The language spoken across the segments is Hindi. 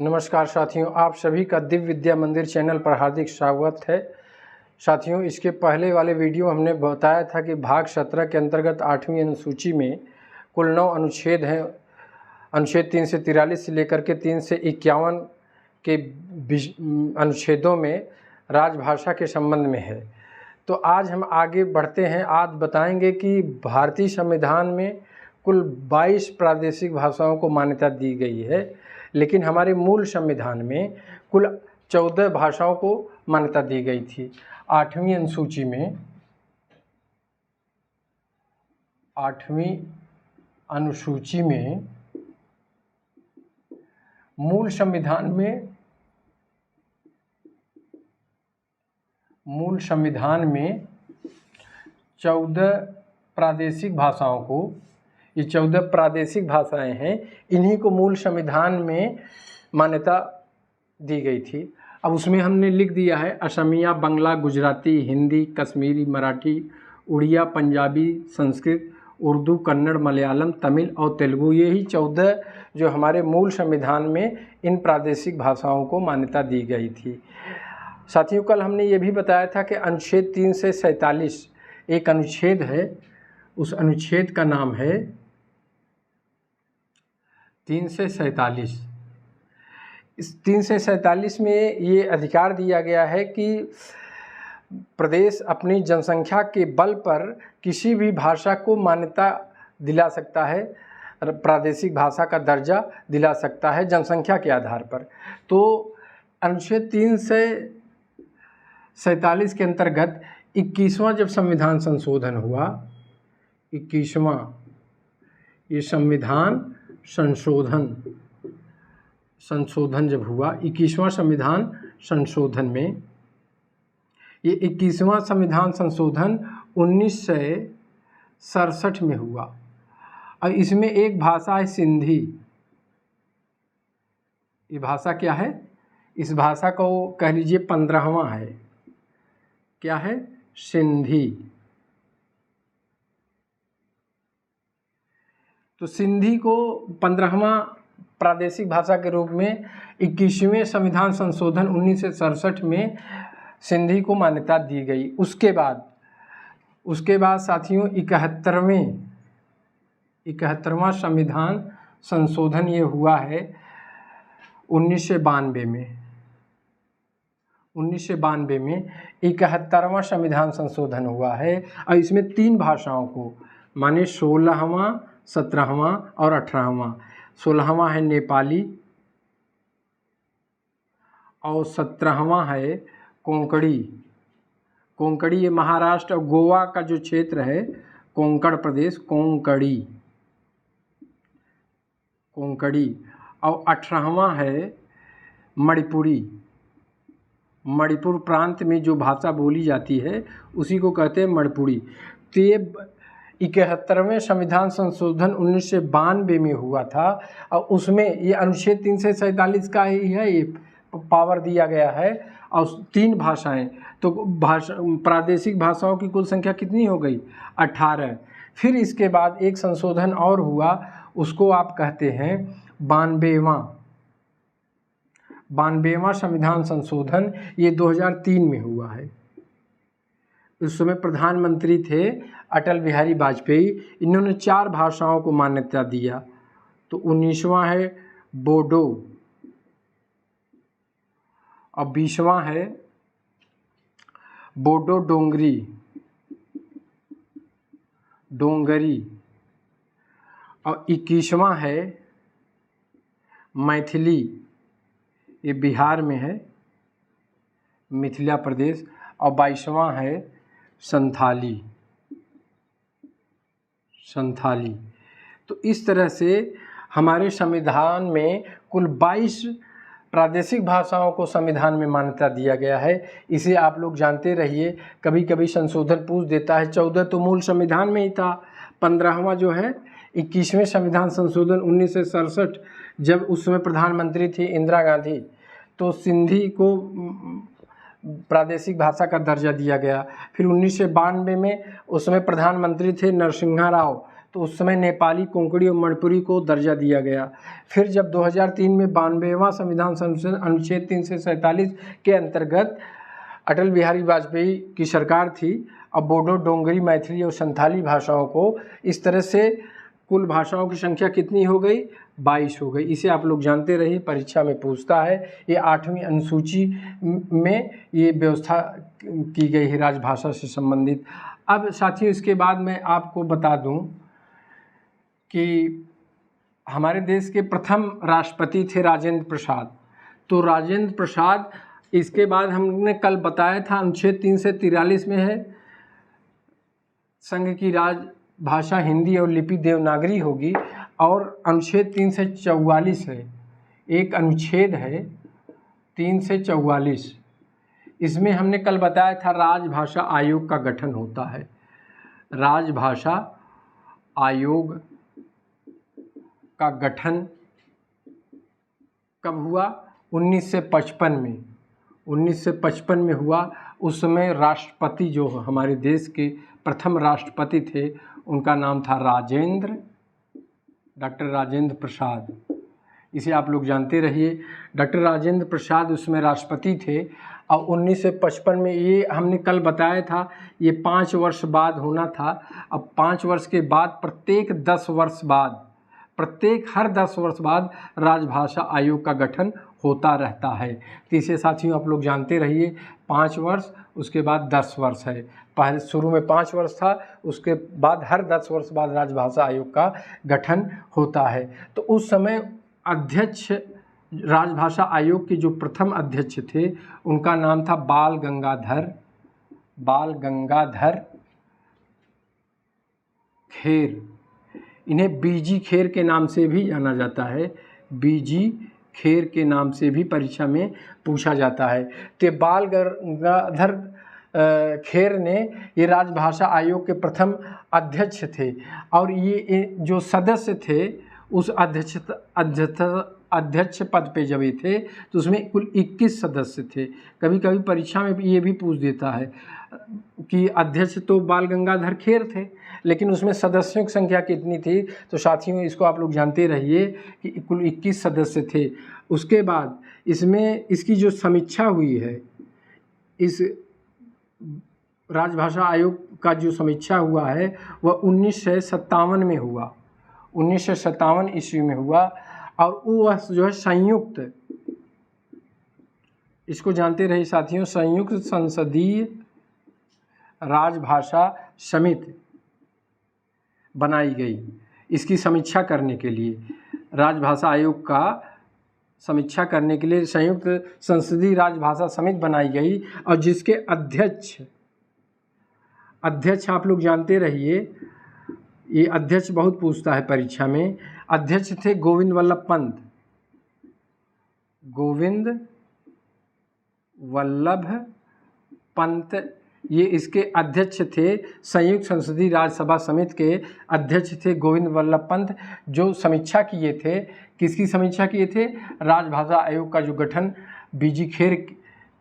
नमस्कार साथियों, आप सभी का दिव्य विद्या मंदिर चैनल पर हार्दिक स्वागत है। साथियों, इसके पहले वाले वीडियो हमने बताया था कि भाग 17 के अंतर्गत 8वीं अनुसूची में कुल 9 अनुच्छेद हैं। अनुच्छेद 3 से 43 से लेकर के 3 से 51 के अनुच्छेदों में राजभाषा के संबंध में है। तो आज हम आगे बढ़ते हैं। आज बताएंगे कि भारतीय संविधान में कुल 22 प्रादेशिक भाषाओं को मान्यता दी गई है, लेकिन हमारे मूल संविधान में कुल 14 भाषाओं को मान्यता दी गई थी। 8वीं अनुसूची में मूल संविधान में 14 प्रादेशिक भाषाओं को, ये 14 प्रादेशिक भाषाएं हैं, इन्हीं को मूल संविधान में मान्यता दी गई थी। अब उसमें हमने लिख दिया है असमिया, बंगला, गुजराती, हिंदी, कश्मीरी, मराठी, उड़िया, पंजाबी, संस्कृत, उर्दू, कन्नड़, मलयालम, तमिल और तेलुगु। यही 14 जो हमारे मूल संविधान में इन प्रादेशिक भाषाओं को मान्यता दी गई थी। साथियों, कल हमने ये भी बताया था कि अनुच्छेद 3 से 47 एक अनुच्छेद है, उस अनुच्छेद का नाम है 3 से 47। इस 3 से 47 में ये अधिकार दिया गया है कि प्रदेश अपनी जनसंख्या के बल पर किसी भी भाषा को मान्यता दिला सकता है, प्रादेशिक भाषा का दर्जा दिला सकता है जनसंख्या के आधार पर। तो अनुच्छेद 3 से 47 के अंतर्गत 21वां जब संविधान संशोधन हुआ, 21वां ये संविधान संशोधन जब हुआ, 21वां संविधान संशोधन में, ये 21वां संविधान संशोधन 1967 में हुआ। और इसमें एक भाषा है सिंधी। ये भाषा क्या है? इस भाषा को कह लीजिए 15वां है। क्या है? सिंधी। तो सिंधी को 15वां प्रादेशिक भाषा के रूप में 21वें संविधान संशोधन 1967 में सिंधी को मान्यता दी गई। उसके बाद साथियों 71वां संविधान संशोधन ये हुआ है 1992 में। 1992 में 71वां संविधान संशोधन हुआ है और इसमें 3 भाषाओं को माने 16वां, 17वां और 18वां। 16वां है नेपाली और 17वां है कोंकणी। कोंकणी ये महाराष्ट्र और गोवा का जो क्षेत्र है, कोंकण प्रदेश, कोंकणी। और 18वां है मणिपुरी। मणिपुर प्रांत में जो भाषा बोली जाती है उसी को कहते हैं मणिपुरी। तो ये 71वें संविधान संशोधन 1992 में हुआ था और उसमें ये अनुच्छेद 3 से 47 का ही है, ये पावर दिया गया है। और 3 भाषाएं, तो प्रादेशिक भाषाओं की कुल संख्या कितनी हो गई? 18। फिर इसके बाद एक संशोधन और हुआ, उसको आप कहते हैं 92वां संविधान संशोधन। ये 2003 में हुआ है। उस समय प्रधानमंत्री थे अटल बिहारी वाजपेयी। इन्होंने 4 भाषाओं को मान्यता दिया। तो 19वां है बोडो और 20वां है बोडो डोंगरी और 21वां है मैथिली। ये बिहार में है, मिथिला प्रदेश। और 22वां है संथाली। तो इस तरह से हमारे संविधान में कुल 22 प्रादेशिक भाषाओं को संविधान में मान्यता दिया गया है। इसे आप लोग जानते रहिए। कभी कभी संशोधन पूछ देता है। 14 तो मूल संविधान में ही था। 15वां जो है 21वें संविधान संशोधन 1967, जब उस समय प्रधानमंत्री थी इंदिरा गांधी, तो सिंधी को प्रादेशिक भाषा का दर्जा दिया गया। फिर 1992 में उस समय प्रधानमंत्री थे नरसिम्हा राव, तो उस समय नेपाली, कोंकणी और मणिपुरी को दर्जा दिया गया। फिर जब 2003 में 92वां संविधान संशोधन अनुच्छेद 347 के अंतर्गत अटल बिहारी वाजपेयी की सरकार थी, अब बोडो, डोंगरी, मैथिली और संथाली भाषाओं को इस तरह से कुल भाषाओं की संख्या कितनी हो गई? 22 हो गई। इसे आप लोग जानते रहिए, परीक्षा में पूछता है। ये 8वीं अनुसूची में ये व्यवस्था की गई है राजभाषा से संबंधित। अब साथियों, इसके बाद मैं आपको बता दूं कि हमारे देश के प्रथम राष्ट्रपति थे राजेंद्र प्रसाद। तो राजेंद्र प्रसाद, इसके बाद हमने कल बताया था अनुच्छेद 343 में है, संघ की राजभाषा हिंदी और लिपि देवनागरी होगी। और अनुच्छेद 344 है, एक अनुच्छेद है 344, इसमें हमने कल बताया था राजभाषा आयोग का गठन होता है। राजभाषा आयोग का गठन कब हुआ? 1955 में। 1955 में हुआ। उस समय राष्ट्रपति जो हमारे देश के प्रथम राष्ट्रपति थे, उनका नाम था डॉक्टर राजेंद्र प्रसाद। इसे आप लोग जानते रहिए। डॉक्टर राजेंद्र प्रसाद उसमें राष्ट्रपति थे। और 1955 में, ये हमने कल बताया था, ये 5 वर्ष बाद होना था। अब 5 वर्ष के बाद प्रत्येक 10 वर्ष बाद, हर 10 वर्ष बाद राजभाषा आयोग का गठन होता रहता है। तो इसे साथियों आप लोग जानते रहिए, 5 वर्ष, उसके बाद 10 वर्ष है। पहले शुरू में 5 वर्ष था, उसके बाद हर 10 वर्ष बाद राजभाषा आयोग का गठन होता है। तो उस समय अध्यक्ष, राजभाषा आयोग के जो प्रथम अध्यक्ष थे, उनका नाम था बाल गंगाधर खेर। इन्हें बीजी खेर के नाम से भी जाना जाता है। बीजी खेर के नाम से भी परीक्षा में पूछा जाता है। तो बाल गंगाधर खेर ने ये राजभाषा आयोग के प्रथम अध्यक्ष थे। और ये जो सदस्य थे, उस अध्यक्ष पद पे जब ये थे, तो उसमें कुल 21 सदस्य थे। कभी कभी परीक्षा में ये भी पूछ देता है कि अध्यक्ष तो बाल गंगाधर खेर थे, लेकिन उसमें सदस्यों की संख्या कितनी थी? तो साथियों, इसको आप लोग जानते रहिए कि कुल 21 सदस्य थे। उसके बाद इसमें इसकी जो समीक्षा हुई है, इस राजभाषा आयोग का जो समीक्षा हुआ है, वह 1957 में हुआ। 1957 ईस्वी में हुआ। और वो जो है संयुक्त, इसको जानते रहिए साथियों, संयुक्त संसदीय राजभाषा समिति बनाई गई इसकी समीक्षा करने के लिए। राजभाषा आयोग का समीक्षा करने के लिए संयुक्त संसदीय राजभाषा समिति बनाई गई। और जिसके अध्यक्ष आप लोग जानते रहिए, ये अध्यक्ष बहुत पूछता है परीक्षा में। अध्यक्ष थे गोविंद वल्लभ पंत। ये इसके अध्यक्ष थे। संयुक्त संसदीय राज्यसभा समिति के अध्यक्ष थे गोविंद वल्लभ पंत, जो समीक्षा किए थे। किसकी समीक्षा किए थे? राजभाषा आयोग का जो गठन बीजी खेर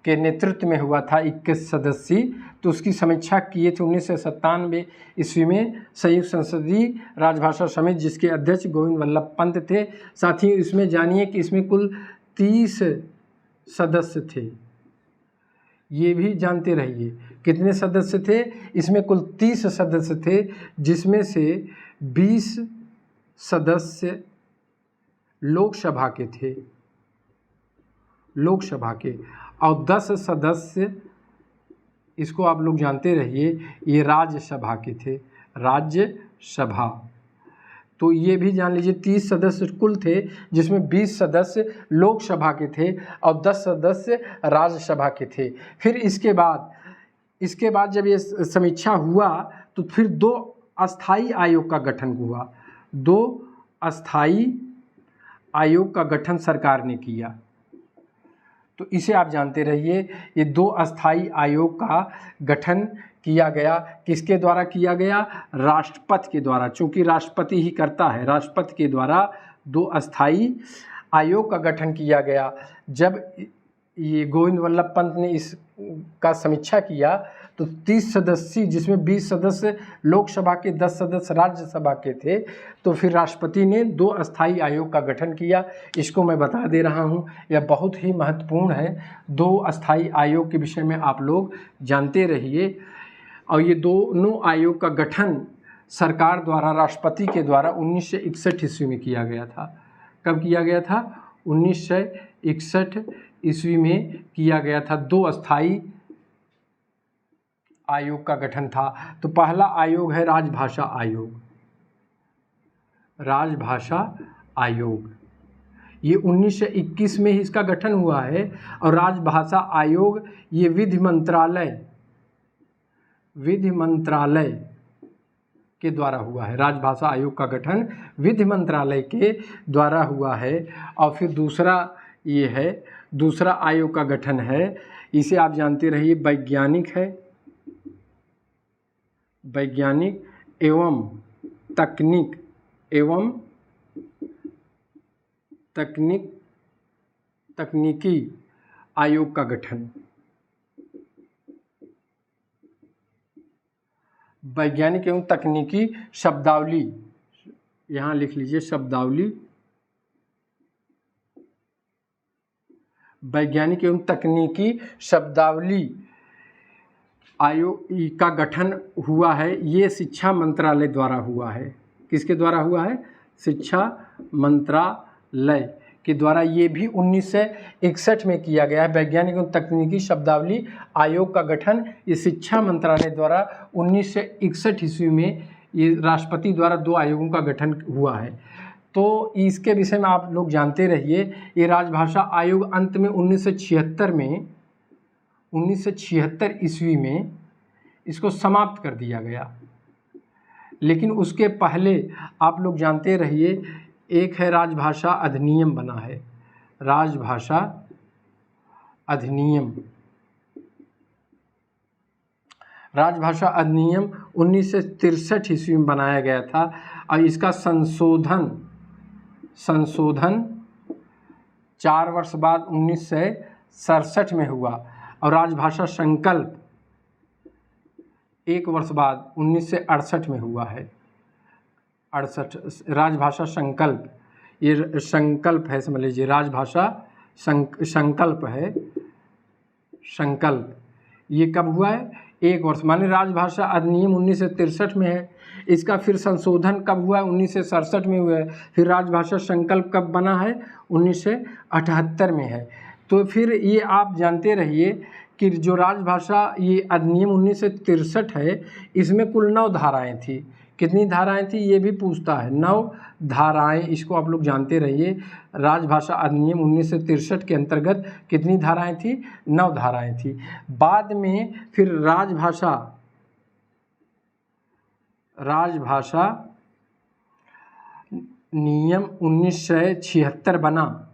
के नेतृत्व में हुआ था, 21 सदस्यीय, तो उसकी समीक्षा किए थे 1997 ईस्वी में संयुक्त संसदीय राजभाषा समिति, जिसके अध्यक्ष गोविंद वल्लभ पंत थे। साथ ही इसमें जानिए कि इसमें कुल 30 सदस्य थे। ये भी जानते रहिए कितने सदस्य थे? इसमें कुल 30 सदस्य थे, जिसमें से 20 सदस्य लोकसभा के थे, और 10 सदस्य, इसको आप लोग जानते रहिए, ये राज्यसभा के थे, राज्यसभा। तो ये भी जान लीजिए 30 सदस्य कुल थे, जिसमें 20 सदस्य लोकसभा के थे और 10 सदस्य राज्यसभा के थे। फिर इसके बाद जब ये समीक्षा हुआ, तो फिर 2 अस्थाई आयोग का गठन हुआ। 2 अस्थाई आयोग का गठन सरकार ने किया। तो इसे आप जानते रहिए, ये 2 अस्थाई आयोग का गठन किया गया। किसके द्वारा किया गया? राष्ट्रपति के द्वारा, चूँकि राष्ट्रपति ही करता है। राष्ट्रपति के द्वारा 2 अस्थाई आयोग का गठन किया गया। जब ये गोविंद वल्लभ पंत ने इसका समीक्षा किया तो 30 सदस्य, जिसमें 20 सदस्य लोकसभा के, 10 सदस्य राज्यसभा के थे, तो फिर राष्ट्रपति ने 2 अस्थाई आयोग का गठन किया। इसको मैं बता दे रहा हूँ, यह बहुत ही महत्वपूर्ण है। 2 अस्थाई आयोग के विषय में आप लोग जानते रहिए। और ये दोनों आयोग का गठन सरकार द्वारा, राष्ट्रपति के द्वारा 1961 ईस्वी में किया गया था। कब किया गया था? 1961 ईस्वी में किया गया था। 2 अस्थाई आयोग का गठन था। तो पहला आयोग है राजभाषा आयोग। राजभाषा आयोग ये 1921 में ही इसका गठन हुआ है। और राजभाषा आयोग ये विधि मंत्रालय के द्वारा हुआ है। राजभाषा आयोग का गठन विधि मंत्रालय के द्वारा हुआ है। और फिर दूसरा ये है, दूसरा आयोग का गठन है, इसे आप जानते रहिए, वैज्ञानिक है। वैज्ञानिक एवं तकनीकी आयोग का गठन। वैज्ञानिक एवं तकनीकी शब्दावली, यहाँ लिख लीजिए शब्दावली। वैज्ञानिक एवं तकनीकी शब्दावली आयोग का गठन हुआ है। ये शिक्षा मंत्रालय द्वारा हुआ है। किसके द्वारा हुआ है? शिक्षा मंत्रालय के द्वारा। ये भी 1961 में किया गया है। वैज्ञानिक एवं तकनीकी शब्दावली आयोग का गठन ये शिक्षा मंत्रालय द्वारा 1961 ईस्वी में ये राष्ट्रपति द्वारा 2 आयोगों का गठन हुआ है। तो इसके विषय में आप लोग जानते रहिए। ये राजभाषा आयोग अंत में 1976 ईस्वी में इसको समाप्त कर दिया गया। लेकिन उसके पहले आप लोग जानते रहिए, एक है राजभाषा अधिनियम बना है। राजभाषा अधिनियम, राजभाषा अधिनियम 1963 ईस्वी में बनाया गया था। और इसका संशोधन 4 वर्ष बाद 1967 में हुआ। और राजभाषा संकल्प 1 वर्ष बाद 1968 में हुआ है। 68 राजभाषा संकल्प, ये संकल्प है, समझ लीजिए। राजभाषा संकल्प है। संकल्प ये कब हुआ है? 1 वर्ष, माने राजभाषा अधिनियम 1963 में है। इसका फिर संशोधन कब हुआ है? 1967 में हुआ है। फिर राजभाषा संकल्प कब बना है? 1978 में है। तो फिर ये आप जानते रहिए कि जो राजभाषा ये अधिनियम 1963 है, इसमें कुल 9 धाराएं थी। कितनी धाराएं थी ये भी पूछता है। 9 धाराएं, इसको आप लोग जानते रहिए। राजभाषा अधिनियम 1963 के अंतर्गत कितनी धाराएं थी? 9 धाराएं थी। बाद में फिर राजभाषा नियम 1976 बना।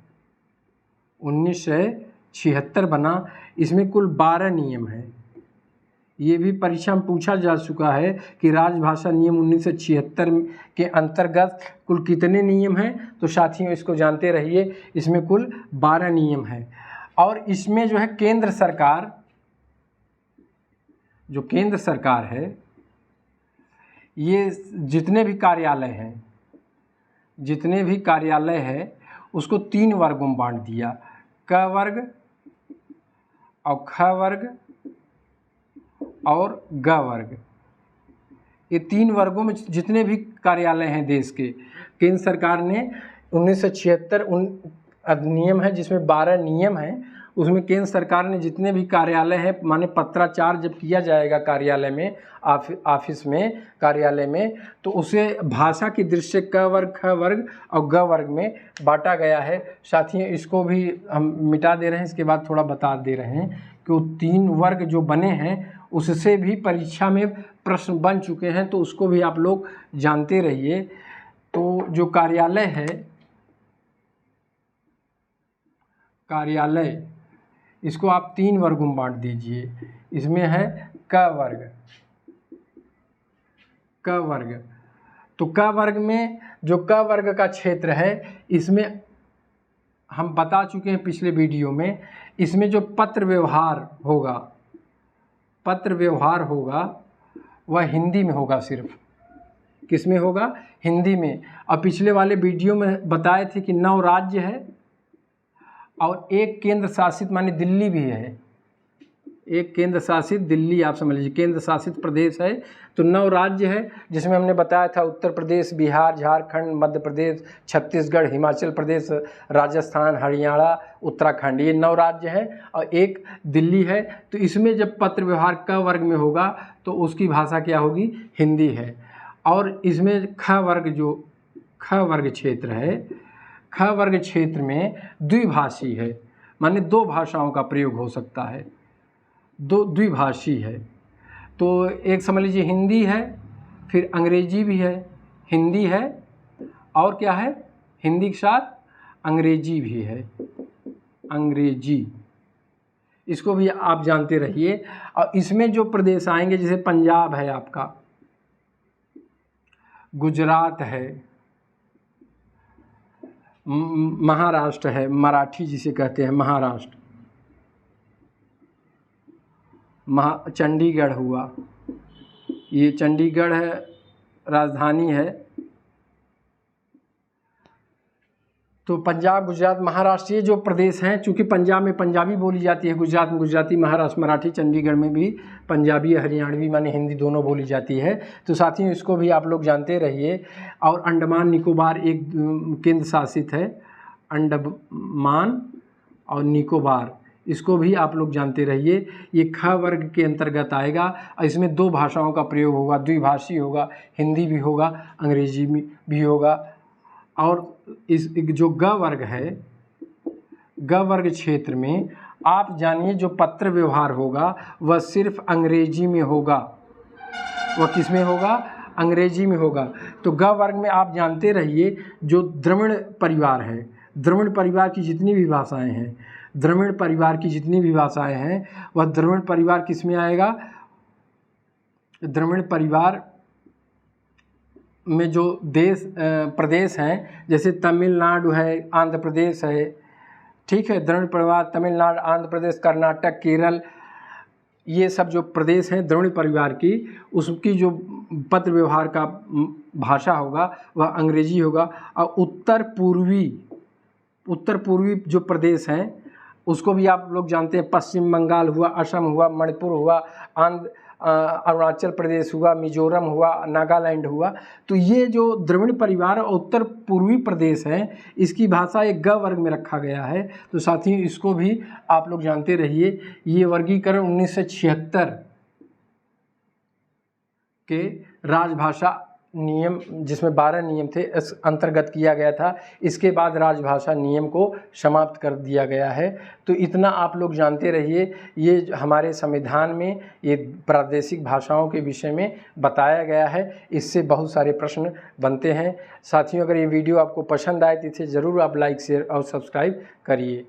1976 बना। इसमें कुल 12 नियम हैं। ये भी परीक्षा में पूछा जा चुका है कि राजभाषा नियम 1976 के अंतर्गत कुल कितने नियम हैं। तो साथियों इसको जानते रहिए, इसमें कुल 12 नियम हैं। और इसमें जो है केंद्र सरकार, जो केंद्र सरकार है, ये जितने भी कार्यालय हैं उसको 3 वर्गों में बांट दिया। क वर्ग और ख वर्ग और ग वर्ग। ये 3 वर्गों में जितने भी कार्यालय हैं देश के, केंद्र सरकार ने 1976 अधिनियम है जिसमें 12 नियम हैं। उसमें केंद्र सरकार ने जितने भी कार्यालय हैं, माने पत्राचार जब किया जाएगा कार्यालय में, ऑफिस में, कार्यालय में, तो उसे भाषा की दृष्टि से क वर्ग, ख वर्ग और ग वर्ग में बांटा गया है। साथियों इसको भी हम मिटा दे रहे हैं, इसके बाद थोड़ा बता दे रहे हैं कि वो 3 वर्ग जो बने हैं उससे भी परीक्षा में प्रश्न बन चुके हैं, तो उसको भी आप लोग जानते रहिए। तो जो कार्यालय है, कार्यालय, इसको आप 3 वर्गों में बांट दीजिए। इसमें है क वर्ग, क वर्ग। तो क वर्ग में जो क वर्ग का क्षेत्र है, इसमें हम बता चुके हैं पिछले वीडियो में, इसमें जो पत्र व्यवहार होगा वह हिंदी में होगा। सिर्फ किस में होगा? हिंदी में। और पिछले वाले वीडियो में बताए थे कि 9 राज्य है और एक केंद्र शासित माने दिल्ली भी है। एक केंद्र शासित दिल्ली, आप समझ लीजिए केंद्र शासित प्रदेश है। तो 9 राज्य है, जिसमें हमने बताया था उत्तर प्रदेश, बिहार, झारखंड, मध्य प्रदेश, छत्तीसगढ़, हिमाचल प्रदेश, राजस्थान, हरियाणा, उत्तराखंड, ये 9 राज्य हैं और एक दिल्ली है। तो इसमें जब पत्र व्यवहार क वर्ग में होगा तो उसकी भाषा क्या होगी? हिंदी है। और इसमें ख वर्ग क्षेत्र है। ख वर्ग क्षेत्र में द्विभाषी है, माने 2 भाषाओं का प्रयोग हो सकता है, द्विभाषी है। तो एक समझ लीजिए हिंदी है, फिर अंग्रेजी भी है। हिंदी है और क्या है? हिंदी के साथ अंग्रेजी भी है, अंग्रेजी। इसको भी आप जानते रहिए। और इसमें जो प्रदेश आएंगे, जैसे पंजाब है आपका, गुजरात है, महाराष्ट्र है, मराठी जिसे कहते हैं महाराष्ट्र, चंडीगढ़ हुआ, ये चंडीगढ़ है, राजधानी है। तो पंजाब, गुजरात, महाराष्ट्र, ये जो प्रदेश हैं, चूँकि पंजाब में पंजाबी बोली जाती है, गुजरात में गुजराती, महाराष्ट्र मराठी, चंडीगढ़ में भी पंजाबी, हरियाणवी माने हिंदी दोनों बोली जाती है। तो साथियों इसको भी आप लोग जानते रहिए। और अंडमान निकोबार एक केंद्र शासित है, अंडमान और निकोबार, इसको भी आप लोग जानते रहिए। ये ख वर्ग के अंतर्गत आएगा और इसमें 2 भाषाओं का प्रयोग होगा, द्विभाषी होगा, हिंदी भी होगा, अंग्रेजी भी होगा। और इस जो ग वर्ग है, ग वर्ग क्षेत्र में आप जानिए जो पत्र व्यवहार होगा वह सिर्फ अंग्रेजी में होगा। वह किस में होगा? अंग्रेजी में होगा। तो ग वर्ग में आप जानते रहिए जो द्रविड़ परिवार है, द्रविड़ परिवार की जितनी भी भाषाएं हैं, द्रविड़ परिवार की जितनी भी भाषाएं हैं, वह द्रविड़ परिवार किस में आएगा? द्रविड़ परिवार में जो प्रदेश हैं, जैसे तमिलनाडु है, आंध्र प्रदेश है, ठीक है, द्रविड़ परिवार तमिलनाडु, आंध्र प्रदेश, कर्नाटक, केरल, ये सब जो प्रदेश हैं द्रविड़ परिवार की, उसकी जो पत्र व्यवहार का भाषा होगा वह अंग्रेजी होगा। और उत्तर पूर्वी जो प्रदेश हैं उसको भी आप लोग जानते हैं, पश्चिम बंगाल हुआ, असम हुआ, मणिपुर हुआ, अरुणाचल प्रदेश हुआ, मिजोरम हुआ, नागालैंड हुआ। तो ये जो द्रविड़ परिवार और उत्तर पूर्वी प्रदेश हैं, इसकी भाषा एक ग वर्ग में रखा गया है। तो साथियों इसको भी आप लोग जानते रहिए। ये वर्गीकरण 1976 के राजभाषा नियम, जिसमें 12 नियम थे, इस अंतर्गत किया गया था। इसके बाद राजभाषा नियम को समाप्त कर दिया गया है। तो इतना आप लोग जानते रहिए। ये हमारे संविधान में ये प्रादेशिक भाषाओं के विषय में बताया गया है। इससे बहुत सारे प्रश्न बनते हैं। साथियों अगर ये वीडियो आपको पसंद आए तो इसे ज़रूर आप लाइक, शेयर और सब्सक्राइब करिए।